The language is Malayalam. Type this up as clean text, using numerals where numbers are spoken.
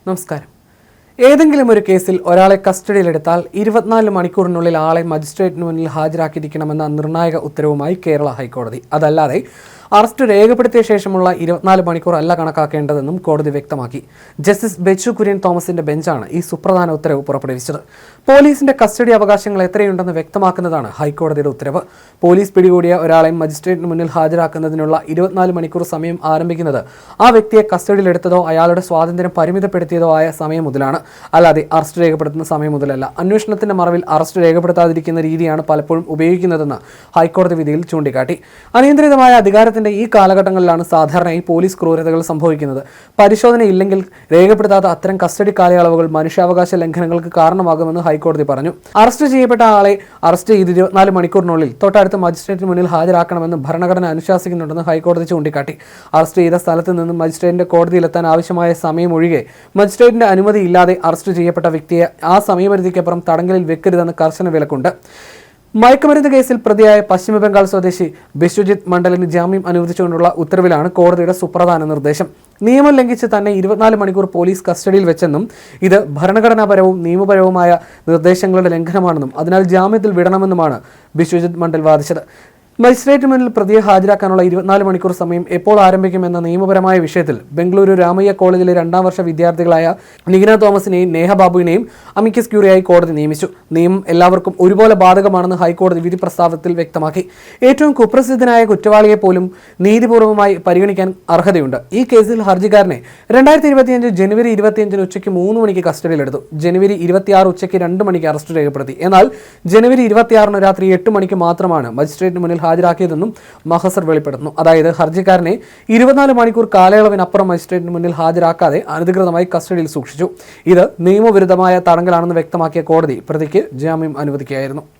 നമസ്കാരം. ഏതെങ്കിലും ഒരു കേസിൽ ഒരാളെ കസ്റ്റഡിയിലെടുത്താൽ 24 മണിക്കൂറിനുള്ളിൽ ആളെ മജിസ്ട്രേറ്റിന് മുന്നിൽ ഹാജരാക്കിയിരിക്കണമെന്ന നിർണായക ഉത്തരവുമായി കേരള ഹൈക്കോടതി. അതല്ലാതെ അറസ്റ്റ് രേഖപ്പെടുത്തിയ ശേഷമുള്ള 24 മണിക്കൂർ അല്ല കണക്കാക്കേണ്ടതെന്നും കോടതി വ്യക്തമാക്കി. ജസ്റ്റിസ് ബെച്ചു കുര്യൻ തോമസിന്റെ ബെഞ്ചാണ് ഈ സുപ്രധാന ഉത്തരവ് പുറപ്പെടുവിച്ചത്. പോലീസിന്റെ കസ്റ്റഡി അവകാശങ്ങൾ എത്രയുണ്ടെന്ന് വ്യക്തമാക്കുന്നതാണ് ഹൈക്കോടതിയുടെ ഉത്തരവ്. പോലീസ് പിടികൂടിയ ഒരാളെ മജിസ്ട്രേറ്റിന് മുന്നിൽ ഹാജരാക്കുന്നതിനുള്ള 24 മണിക്കൂർ സമയം ആരംഭിക്കുന്നത് ആ വ്യക്തിയെ കസ്റ്റഡിയിലെടുത്തതോ അയാളുടെ സ്വാതന്ത്ര്യം പരിമിതപ്പെടുത്തിയതോ ആയ സമയം മുതലാണ്, അല്ലാതെ അറസ്റ്റ് രേഖപ്പെടുത്തുന്ന സമയം മുതലല്ല. അന്വേഷണത്തിന്റെ മറവിൽ അറസ്റ്റ് രേഖപ്പെടുത്താതിരിക്കുന്ന രീതിയാണ് പലപ്പോഴും ഉപയോഗിക്കുന്നതെന്ന് ഹൈക്കോടതി വിധിയിൽ ചൂണ്ടിക്കാട്ടി. അനിയന്ത്രിതമായ അധികാരത്തിന്റെ ഈ കാലഘട്ടങ്ങളിലാണ് സാധാരണയായി പോലീസ് ക്രൂരതകൾ സംഭവിക്കുന്നത്. പരിശോധനയില്ലെങ്കിൽ രേഖപ്പെടുത്താത്ത അത്തരം കസ്റ്റഡി കാലയളവുകൾ മനുഷ്യാവകാശ ലംഘനങ്ങൾക്ക് കാരണമാകുമെന്ന് ഹൈക്കോടതി പറഞ്ഞു. അറസ്റ്റ് ചെയ്യപ്പെട്ട ആളെ അറസ്റ്റ് ചെയ്ത് 24 മണിക്കൂറിനുള്ളിൽ തൊട്ടടുത്ത മജിസ്ട്രേറ്റിന് മുന്നിൽ ഹാജരാക്കണമെന്ന് ഭരണഘടന അനുശാസിക്കുന്നുണ്ടെന്ന് ഹൈക്കോടതി ചൂണ്ടിക്കാട്ടി. അറസ്റ്റ് ചെയ്ത സ്ഥലത്ത് നിന്നും മജിസ്ട്രേറ്റിന്റെ കോടതിയിലെത്താൻ ആവശ്യമായ സമയം ഒഴികെ മജിസ്ട്രേറ്റിന്റെ അനുമതിയില്ലാതെ അറസ്റ്റ് ചെയ്യപ്പെട്ട വ്യക്തിയെ ആ സമയപരിധിക്കപ്പുറം തടങ്കലിൽ വെക്കരുതെന്ന് കർശന വിലക്കുണ്ട്. മയക്കുമരുന്ന് കേസിൽ പ്രതിയായ പശ്ചിമബംഗാൾ സ്വദേശി ബിശ്വജിത് മണ്ഡലിന് ജാമ്യം അനുവദിച്ചുകൊണ്ടുള്ള ഉത്തരവിലാണ് കോടതിയുടെ സുപ്രധാന നിർദ്ദേശം. നിയമം ലംഘിച്ച് തന്നെ 24 മണിക്കൂർ പോലീസ് കസ്റ്റഡിയിൽ വെച്ചെന്നും ഇത് ഭരണഘടനാപരവും നിയമപരവുമായ നിർദ്ദേശങ്ങളുടെ ലംഘനമാണെന്നും അതിനാൽ ജാമ്യത്തിൽ വിടണമെന്നുമാണ് ബിശ്വജിത് മണ്ഡൽ വാദിച്ചത്. മജിസ്ട്രേറ്റിന് മുന്നിൽ പ്രതിയെ ഹാജരാക്കാനുള്ള 24 മണിക്കൂർ സമയം എപ്പോൾ ആരംഭിക്കുമെന്ന നിയമപരമായ വിഷയത്തിൽ ബംഗളൂരു രാമയ്യ കോളേജിലെ 2ാം വർഷ വിദ്യാർത്ഥികളായ നിഗ്ന തോമസിനെയും നേഹ ബാബുവിനെയും അമിക്കസ് ക്യൂറിയായി കോടതി നിയമിച്ചു. നിയമം എല്ലാവർക്കും ഒരുപോലെ ബാധകമാണെന്ന് ഹൈക്കോടതി വിധി പ്രസ്താവത്തിൽ വ്യക്തമാക്കി. ഏറ്റവും കുപ്രസിദ്ധനായ കുറ്റവാളിയെ പോലും നീതിപൂർവമായി പരിഗണിക്കാൻ അർഹതയുണ്ട്. ഈ കേസിൽ ഹർജിക്കാരനെ 2025 ജനുവരി 25 ഉച്ചയ്ക്ക് 3 മണിക്ക് കസ്റ്റഡിയിലെടുത്തു. ജനുവരി 26 ഉച്ചയ്ക്ക് 2 മണിക്ക് അറസ്റ്റ് രേഖപ്പെടുത്തി. എന്നാൽ ജനുവരി 26 രാത്രി 8 മണിക്ക് മാത്രമാണ് മജിസ്ട്രേറ്റിന് മുന്നിൽ ഹാജരാക്കിയതെന്നും മഹസർ വെളിപ്പെടുത്തുന്നു. അതായത് ഹർജിക്കാരനെ 24 മണിക്കൂർ കാലയളവിനപ്പുറം മജിസ്ട്രേറ്റിന് മുന്നിൽ ഹാജരാക്കാതെ അനധികൃതമായി കസ്റ്റഡിയിൽ സൂക്ഷിച്ചു. ഇത് നിയമവിരുദ്ധമായ തടങ്കലാണെന്ന് വ്യക്തമാക്കിയ കോടതി പ്രതിക്ക് ജാമ്യം അനുവദിക്കുകയായിരുന്നു.